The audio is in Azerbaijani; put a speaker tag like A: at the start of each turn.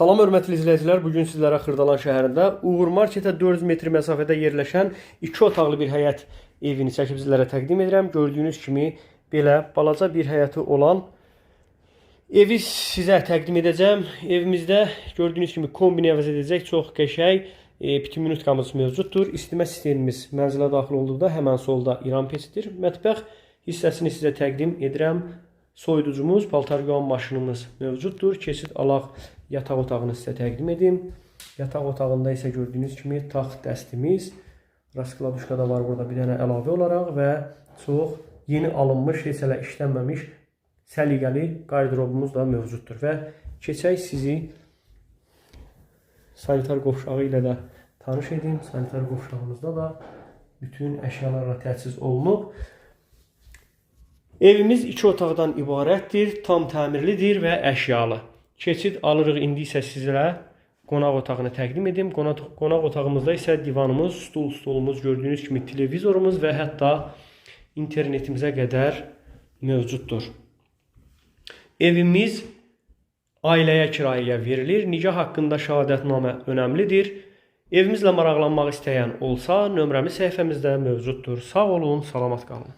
A: Salam hörmətli izləyicilər, bugün sizlərə Xırdalan şəhərində Uğur Marketə 400 metr məsafədə yerləşən 2 otaqlı bir həyət evini çəkib sizlərə təqdim edirəm. Gördüyünüz kimi belə balaca bir həyəti olan evi sizə təqdim edəcəm. Evimizdə gördüyünüz kimi kombini əvəz edəcək çox qəşəng bütün minutkamız mövcuddur. İstimə sistemimiz mənzilə daxil olduqda həmən solda İran peçidir. Mətbəx hissəsini sizə təqdim edirəm. Soyuducumuz, paltar yuyan maşınımız mövcuddur. Keçid alaq yataq otağını sizə təqdim edim. Yataq otağında isə gördüyünüz kimi taxt dəstimiz, raskladuşka da var burada bir dənə əlavə olaraq və çox yeni alınmış, heç hələ işlənməmiş səliqəli qardırobumuz da mövcuddur. Və keçək sizi sanitar qovşağı ilə də tanış edim. Sanitar qovşağımızda da bütün əşyalarla təchiz olunub. Evimiz 2 otaqdan ibarətdir, tam təmirlidir və əşyalı. Keçid alırıq, indi isə sizlərə qonaq otağını təqdim edim. Qonaq otağımızda isə divanımız, stolumuz, gördüyünüz kimi televizorumuz və hətta internetimizə qədər mövcuddur. Evimiz ailəyə kirayəyə verilir. Nikah haqqında şəhadətnamə önəmlidir. Evimizlə maraqlanmaq istəyən olsa, nömrəmiz səhifəmizdə mövcuddur. Sağ olun, salamat qalın.